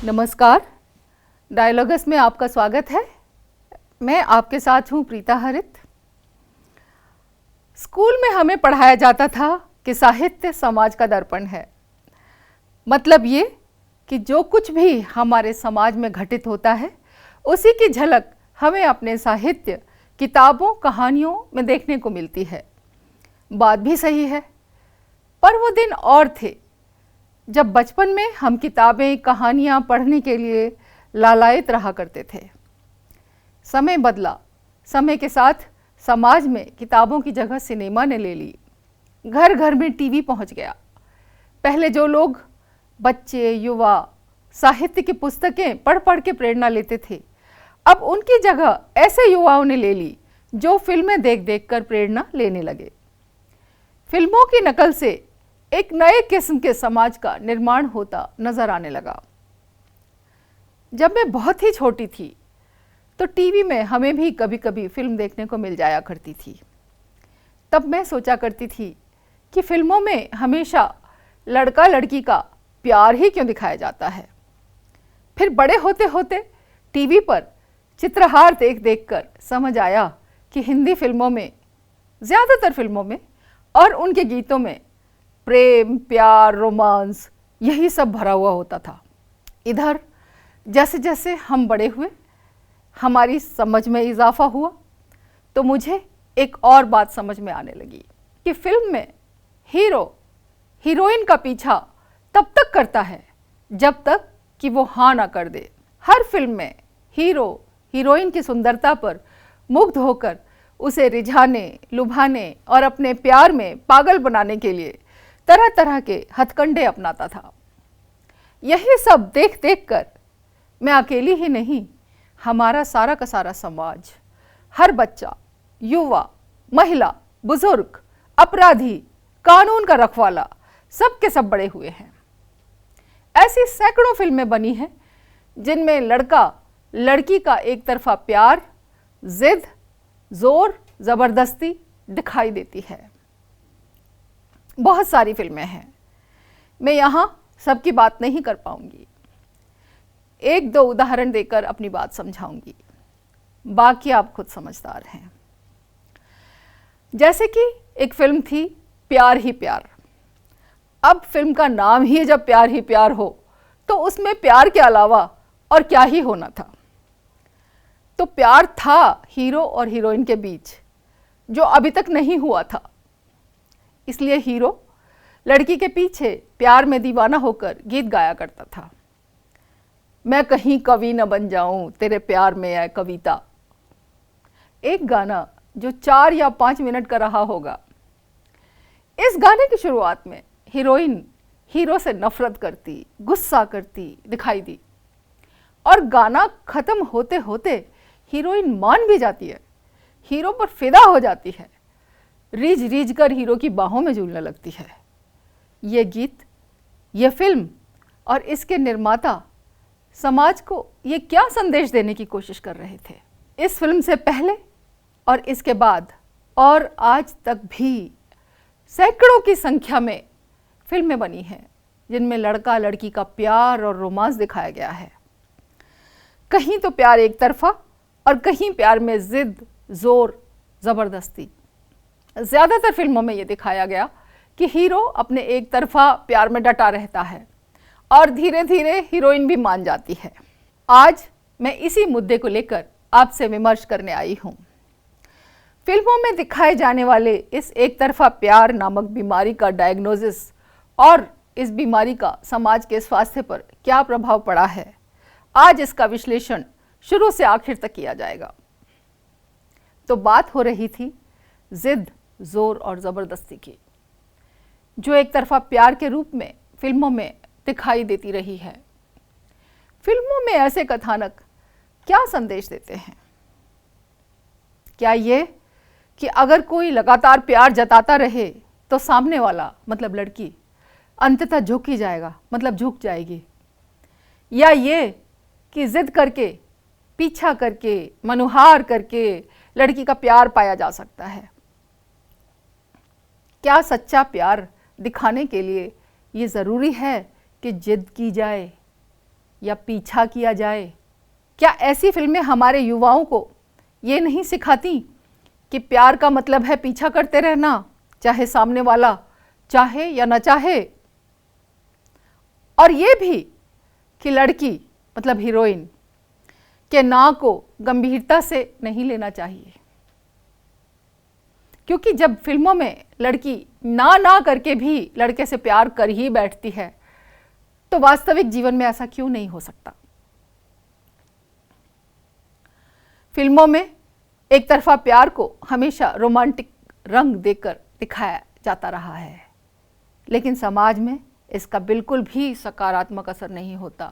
नमस्कार, डायलॉगस में आपका स्वागत है। मैं आपके साथ हूँ प्रीता हरित। स्कूल में हमें पढ़ाया जाता था कि साहित्य समाज का दर्पण है। मतलब ये कि जो कुछ भी हमारे समाज में घटित होता है उसी की झलक हमें अपने साहित्य, किताबों, कहानियों में देखने को मिलती है। बात भी सही है, पर वो दिन और थे जब बचपन में हम किताबें, कहानियाँ पढ़ने के लिए लालायित रहा करते थे। समय बदला, समय के साथ समाज में किताबों की जगह सिनेमा ने ले ली। घर घर में टीवी पहुंच गया। पहले जो लोग, बच्चे, युवा साहित्य की पुस्तकें पढ़ पढ़ के प्रेरणा लेते थे, अब उनकी जगह ऐसे युवाओं ने ले ली जो फिल्में देख देख कर प्रेरणा लेने लगे। फिल्मों की नकल से एक नए किस्म के समाज का निर्माण होता नजर आने लगा। जब मैं बहुत ही छोटी थी तो टीवी में हमें भी कभी कभी फिल्म देखने को मिल जाया करती थी। तब मैं सोचा करती थी कि फिल्मों में हमेशा लड़का लड़की का प्यार ही क्यों दिखाया जाता है। फिर बड़े होते होते टीवी पर चित्रहार देख देख कर समझ आया कि हिंदी फिल्मों में, ज़्यादातर फिल्मों में और उनके गीतों में प्रेम, प्यार, रोमांस यही सब भरा हुआ होता था। इधर जैसे जैसे हम बड़े हुए, हमारी समझ में इजाफा हुआ, तो मुझे एक और बात समझ में आने लगी कि फिल्म में हीरो हीरोइन का पीछा तब तक करता है जब तक कि वो हाँ ना कर दे। हर फिल्म में हीरो हीरोइन की सुंदरता पर मुग्ध होकर उसे रिझाने, लुभाने और अपने प्यार में पागल बनाने के लिए तरह तरह के हथकंडे अपनाता था। यही सब देख देख कर मैं अकेली ही नहीं, हमारा सारा का सारा समाज, हर बच्चा, युवा, महिला, बुजुर्ग, अपराधी, कानून का रखवाला, सब के सब बड़े हुए हैं। ऐसी सैकड़ों फिल्में बनी हैं जिनमें लड़का लड़की का एक तरफा प्यार, जिद, जोर, जबरदस्ती दिखाई देती है। बहुत सारी फिल्में हैं, मैं यहाँ सबकी बात नहीं कर पाऊंगी। एक दो उदाहरण देकर अपनी बात समझाऊंगी, बाकी आप खुद समझदार हैं। जैसे कि एक फिल्म थी प्यार ही प्यार। अब फिल्म का नाम ही जब प्यार ही प्यार हो तो उसमें प्यार के अलावा और क्या ही होना था। तो प्यार था हीरो और हीरोइन के बीच, जो अभी तक नहीं हुआ था। इसलिए हीरो लड़की के पीछे प्यार में दीवाना होकर गीत गाया करता था। मैं कहीं कवि न बन जाऊं, तेरे प्यार में है कविता। एक गाना जो 4 या 5 मिनट का रहा होगा। इस गाने की शुरुआत में हीरोइन हीरो से नफरत करती, गुस्सा करती दिखाई दी, और गाना खत्म होते होते हीरोइन मान भी जाती है, हीरो पर फिदा हो जाती है, रीझ रीझ कर हीरो की बाहों में झूलने लगती है। ये गीत, ये फिल्म और इसके निर्माता समाज को ये क्या संदेश देने की कोशिश कर रहे थे? इस फिल्म से पहले और इसके बाद और आज तक भी सैकड़ों की संख्या में फिल्में बनी हैं जिनमें लड़का लड़की का प्यार और रोमांस दिखाया गया है। कहीं तो प्यार एक तरफा और कहीं प्यार में जिद, जोर, जबरदस्ती। ज़्यादातर फिल्मों में ये दिखाया गया कि हीरो अपने एक तरफा प्यार में डटा रहता है और धीरे धीरे हीरोइन भी मान जाती है। आज मैं इसी मुद्दे को लेकर आपसे विमर्श करने आई हूँ। फिल्मों में दिखाए जाने वाले इस एक तरफा प्यार नामक बीमारी का डायग्नोसिस और इस बीमारी का समाज के स्वास्थ्य पर क्या प्रभाव पड़ा है, आज इसका विश्लेषण शुरू से आखिर तक किया जाएगा। तो बात हो रही थी जिद, जोर और ज़बरदस्ती की, जो एक तरफा प्यार के रूप में फिल्मों में दिखाई देती रही है। फिल्मों में ऐसे कथानक क्या संदेश देते हैं? क्या ये कि अगर कोई लगातार प्यार जताता रहे तो सामने वाला, मतलब लड़की, अंततः झुक ही जाएगा, मतलब झुक जाएगी? या ये कि जिद करके, पीछा करके, मनुहार करके लड़की का प्यार पाया जा सकता है? क्या सच्चा प्यार दिखाने के लिए ये ज़रूरी है कि जिद की जाए? या पीछा किया जाए? क्या ऐसी फिल्में हमारे युवाओं को ये नहीं सिखाती कि प्यार का मतलब है पीछा करते रहना, चाहे सामने वाला चाहे या न चाहे? और ये भी कि लड़की मतलब हीरोइन के ना को गंभीरता से नहीं लेना चाहिए, क्योंकि जब फिल्मों में लड़की ना करके भी लड़के से प्यार कर ही बैठती है, तो वास्तविक जीवन में ऐसा क्यों नहीं हो सकता? फिल्मों में एक तरफा प्यार को हमेशा रोमांटिक रंग देकर दिखाया जाता रहा है, लेकिन समाज में इसका बिल्कुल भी सकारात्मक असर नहीं होता।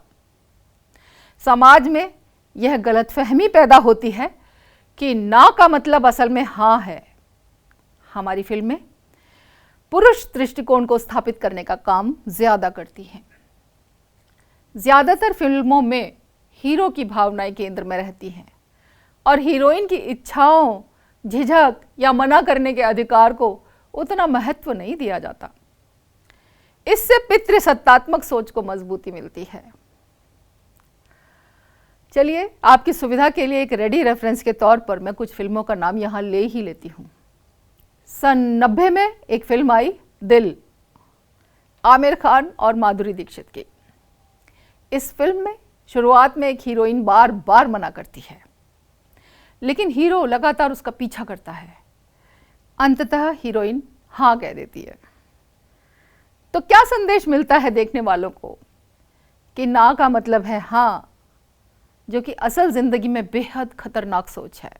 समाज में यह गलतफहमी पैदा होती है कि ना का मतलब असल में हाँ है। हमारी फिल्में पुरुष दृष्टिकोण को स्थापित करने का काम ज्यादा करती हैं। ज्यादातर फिल्मों में हीरो की भावनाएं केंद्र में रहती हैं और हीरोइन की इच्छाओं, झिझक या मना करने के अधिकार को उतना महत्व नहीं दिया जाता। इससे पितृसत्तात्मक सोच को मजबूती मिलती है। चलिए, आपकी सुविधा के लिए एक रेडी रेफरेंस के तौर पर मैं कुछ फिल्मों का नाम यहाँ ले ही लेती हूँ। सन 90 में एक फिल्म आई दिल, आमिर खान और माधुरी दीक्षित की। इस फिल्म में शुरुआत में एक हीरोइन बार बार मना करती है, लेकिन हीरो लगातार उसका पीछा करता है। अंततः हीरोइन हाँ कह देती है। तो क्या संदेश मिलता है देखने वालों को कि ना का मतलब है हाँ, जो कि असल जिंदगी में बेहद खतरनाक सोच है।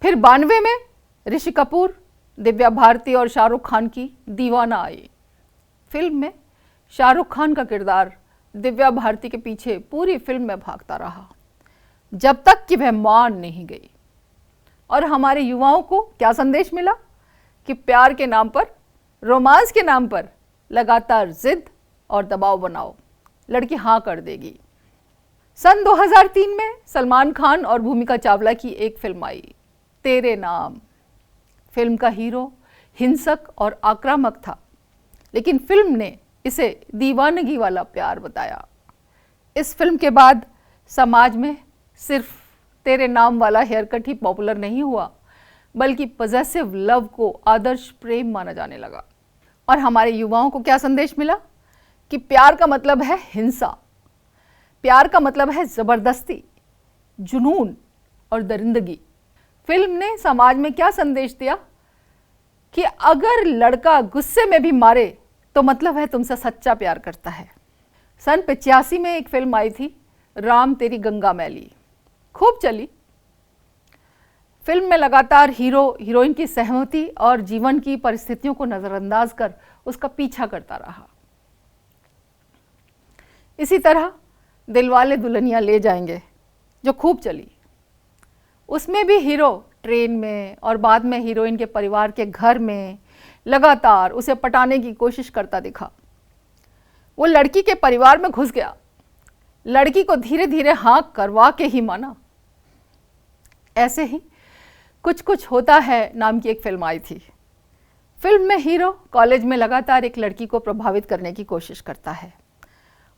फिर 92 में ऋषि कपूर, दिव्या भारती और शाहरुख खान की दीवाना आई। फिल्म में शाहरुख खान का किरदार दिव्या भारती के पीछे पूरी फिल्म में भागता रहा, जब तक कि वह मान नहीं गई। और हमारे युवाओं को क्या संदेश मिला कि प्यार के नाम पर, रोमांस के नाम पर लगातार जिद और दबाव बनाओ, लड़की हाँ कर देगी। सन 2003 में सलमान खान और भूमिका चावला की एक फिल्म आई, तेरे नाम। फिल्म का हीरो हिंसक और आक्रामक था, लेकिन फिल्म ने इसे दीवानगी वाला प्यार बताया। इस फिल्म के बाद समाज में सिर्फ तेरे नाम वाला हेयर कट ही पॉपुलर नहीं हुआ, बल्कि पॉजेसिव लव को आदर्श प्रेम माना जाने लगा। और हमारे युवाओं को क्या संदेश मिला कि प्यार का मतलब है हिंसा, प्यार का मतलब है जबरदस्ती, जुनून और दरिंदगी। फिल्म ने समाज में क्या संदेश दिया कि अगर लड़का गुस्से में भी मारे तो मतलब है तुमसे सच्चा प्यार करता है। सन 85 में एक फिल्म आई थी, राम तेरी गंगा मैली, खूब चली। फिल्म में लगातार हीरो हीरोइन की सहमति और जीवन की परिस्थितियों को नजरअंदाज कर उसका पीछा करता रहा। इसी तरह दिलवाले दुल्हनिया ले जाएंगे, जो खूब चली, उसमें भी हीरो ट्रेन में और बाद में हीरोइन के परिवार के घर में लगातार उसे पटाने की कोशिश करता दिखा। वो लड़की के परिवार में घुस गया, लड़की को धीरे धीरे हाँ करवा के ही माना। ऐसे ही कुछ कुछ होता है नाम की एक फिल्म आई थी। फिल्म में हीरो कॉलेज में लगातार एक लड़की को प्रभावित करने की कोशिश करता है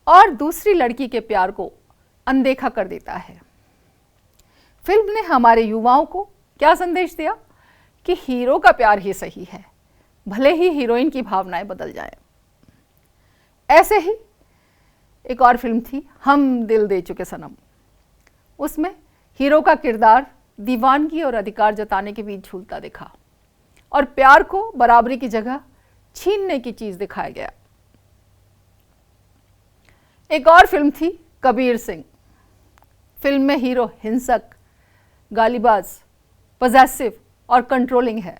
और दूसरी लड़की के प्यार को अनदेखा कर देता है। फिल्म ने हमारे युवाओं को क्या संदेश दिया कि हीरो का प्यार ही सही है, भले ही हीरोइन की भावनाएं बदल जाएं। ऐसे ही एक और फिल्म थी, हम दिल दे चुके सनम। उसमें हीरो का किरदार दीवानगी और अधिकार जताने के बीच झूलता दिखा और प्यार को बराबरी की जगह छीनने की चीज दिखाया गया। एक और फिल्म थी कबीर सिंह। फिल्म में हीरो हिंसक, गालीबाज, पॉजेसिव और कंट्रोलिंग है,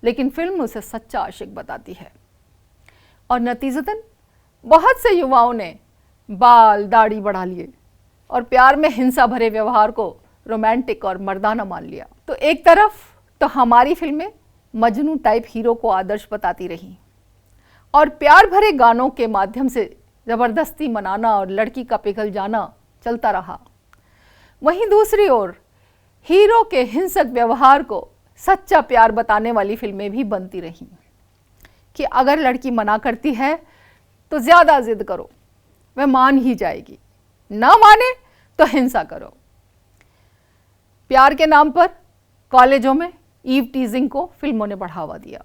लेकिन फिल्म उसे सच्चा आशिक बताती है। और नतीजतन बहुत से युवाओं ने बाल दाढ़ी बढ़ा लिए और प्यार में हिंसा भरे व्यवहार को रोमांटिक और मर्दाना मान लिया। तो एक तरफ तो हमारी फिल्में मजनू टाइप हीरो को आदर्श बताती रहीं और प्यार भरे गानों के माध्यम से जबरदस्ती मनाना और लड़की का पिघल जाना चलता रहा। वहीं दूसरी ओर हीरो के हिंसक व्यवहार को सच्चा प्यार बताने वाली फिल्में भी बनती रहीं कि अगर लड़की मना करती है तो ज़्यादा जिद करो, वह मान ही जाएगी। ना माने तो हिंसा करो। प्यार के नाम पर कॉलेजों में ईव टीजिंग को फिल्मों ने बढ़ावा दिया,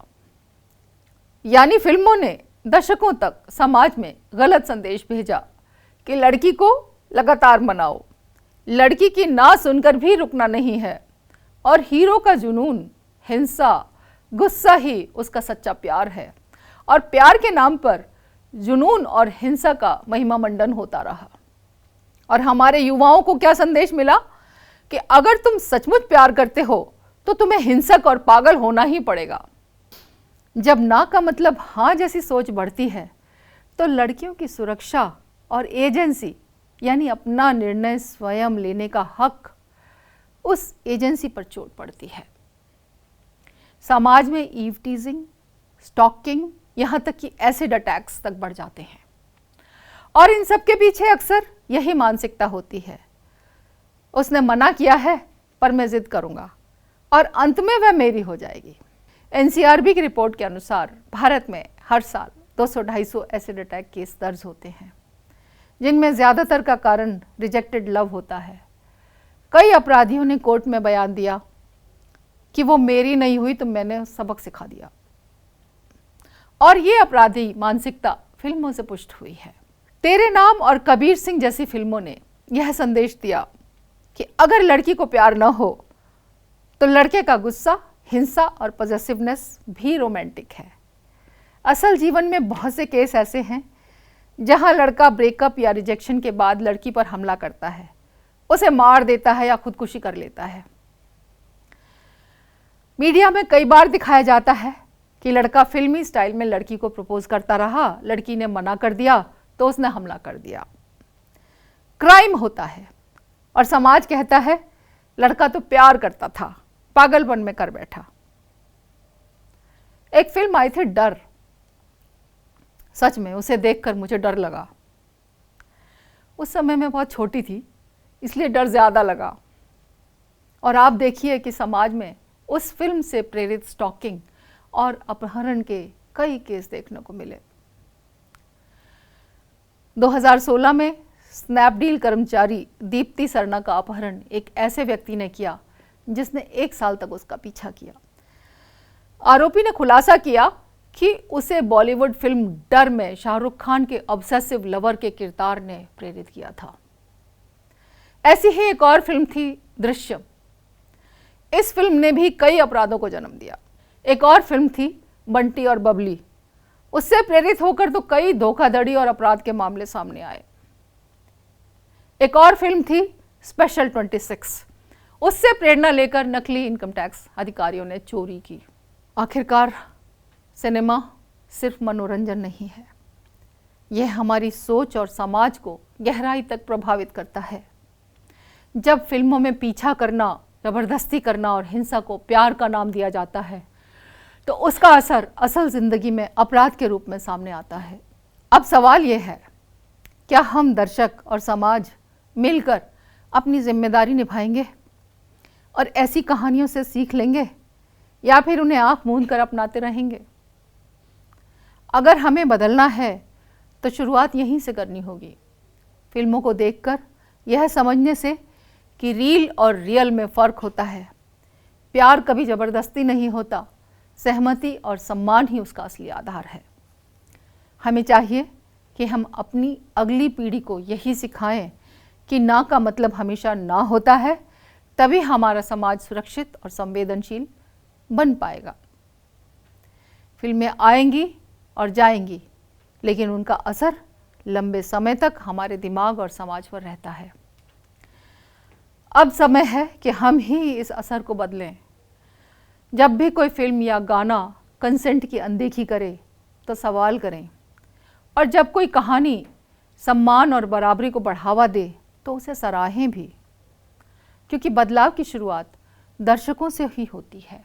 यानी फिल्मों ने दशकों तक समाज में गलत संदेश भेजा कि लड़की को लगातार मनाओ, लड़की की ना सुनकर भी रुकना नहीं है, और हीरो का जुनून, हिंसा, गुस्सा ही उसका सच्चा प्यार है। और प्यार के नाम पर जुनून और हिंसा का महिमा मंडन होता रहा। और हमारे युवाओं को क्या संदेश मिला कि अगर तुम सचमुच प्यार करते हो तो तुम्हें हिंसक और पागल होना ही पड़ेगा। जब ना का मतलब हाँ जैसी सोच बढ़ती है तो लड़कियों की सुरक्षा और एजेंसी, यानी अपना निर्णय स्वयं लेने का हक, उस एजेंसी पर चोट पड़ती है। समाज में ईव टीजिंग, स्टॉकिंग, यहाँ तक कि एसिड अटैक्स तक बढ़ जाते हैं। और इन सब के पीछे अक्सर यही मानसिकता होती है, उसने मना किया है पर मैं जिद करूंगा और अंत में वह मेरी हो जाएगी। एनसीआरबी की रिपोर्ट के अनुसार भारत में हर साल 200-250 एसिड अटैक केस दर्ज होते हैं, जिनमें ज़्यादातर का कारण रिजेक्टेड लव होता है। कई अपराधियों ने कोर्ट में बयान दिया कि वो मेरी नहीं हुई तो मैंने सबक सिखा दिया। और ये अपराधी मानसिकता फिल्मों से पुष्ट हुई है। तेरे नाम और कबीर सिंह जैसी फिल्मों ने यह संदेश दिया कि अगर लड़की को प्यार न हो तो लड़के का गुस्सा, हिंसा और पॉसेसिवनेस भी रोमांटिक है। असल जीवन में बहुत से केस ऐसे हैं जहां लड़का ब्रेकअप या रिजेक्शन के बाद लड़की पर हमला करता है, उसे मार देता है या खुदकुशी कर लेता है। मीडिया में कई बार दिखाया जाता है कि लड़का फिल्मी स्टाइल में लड़की को प्रपोज करता रहा, लड़की ने मना कर दिया तो उसने हमला कर दिया। क्राइम होता है और समाज कहता है लड़का तो प्यार करता था, पागलपन में कर बैठा। एक फिल्म आई थी डर, सच में उसे देखकर मुझे डर लगा। उस समय मैं बहुत छोटी थी, इसलिए डर ज़्यादा लगा। और आप देखिए कि समाज में उस फिल्म से प्रेरित स्टॉकिंग और अपहरण के कई केस देखने को मिले। 2016 में स्नैपडील कर्मचारी दीप्ति सरना का अपहरण एक ऐसे व्यक्ति ने किया जिसने 1 साल तक उसका पीछा किया। आरोपी ने खुलासा किया कि उसे बॉलीवुड फिल्म डर में शाहरुख खान के ऑब्सेसिव लवर के किरदार ने प्रेरित किया था। ऐसी ही एक और फिल्म थी दृश्यम। इस फिल्म ने भी कई अपराधों को जन्म दिया। एक और फिल्म थी बंटी और बबली, उससे प्रेरित होकर तो कई धोखाधड़ी और अपराध के मामले सामने आए। एक और फिल्म थी स्पेशल 26, उससे प्रेरणा लेकर नकली इनकम टैक्स अधिकारियों ने चोरी की। आखिरकार सिनेमा सिर्फ मनोरंजन नहीं है, यह हमारी सोच और समाज को गहराई तक प्रभावित करता है। जब फिल्मों में पीछा करना, जबरदस्ती करना और हिंसा को प्यार का नाम दिया जाता है तो उसका असर असल जिंदगी में अपराध के रूप में सामने आता है। अब सवाल यह है, क्या हम दर्शक और समाज मिलकर अपनी जिम्मेदारी निभाएंगे और ऐसी कहानियों से सीख लेंगे, या फिर उन्हें आंख मूंद कर अपनाते रहेंगे? अगर हमें बदलना है तो शुरुआत यहीं से करनी होगी, फिल्मों को देखकर यह समझने से कि रील और रियल में फ़र्क होता है। प्यार कभी ज़बरदस्ती नहीं होता, सहमति और सम्मान ही उसका असली आधार है। हमें चाहिए कि हम अपनी अगली पीढ़ी को यही सिखाएं कि ना का मतलब हमेशा ना होता है, तभी हमारा समाज सुरक्षित और संवेदनशील बन पाएगा। फिल्में आएंगी और जाएंगी, लेकिन उनका असर लंबे समय तक हमारे दिमाग और समाज पर रहता है। अब समय है कि हम ही इस असर को बदलें। जब भी कोई फिल्म या गाना कंसेंट की अनदेखी करे तो सवाल करें, और जब कोई कहानी सम्मान और बराबरी को बढ़ावा दे तो उसे सराहें भी, क्योंकि बदलाव की शुरुआत दर्शकों से ही होती है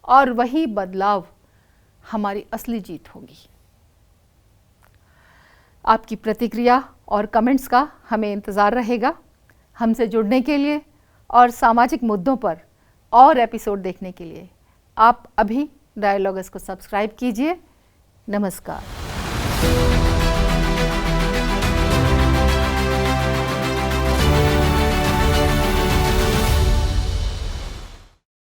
और वही बदलाव हमारी असली जीत होगी। आपकी प्रतिक्रिया और कमेंट्स का हमें इंतज़ार रहेगा। हमसे जुड़ने के लिए और सामाजिक मुद्दों पर और एपिसोड देखने के लिए आप अभी डायलॉग्स को सब्सक्राइब कीजिए। नमस्कार।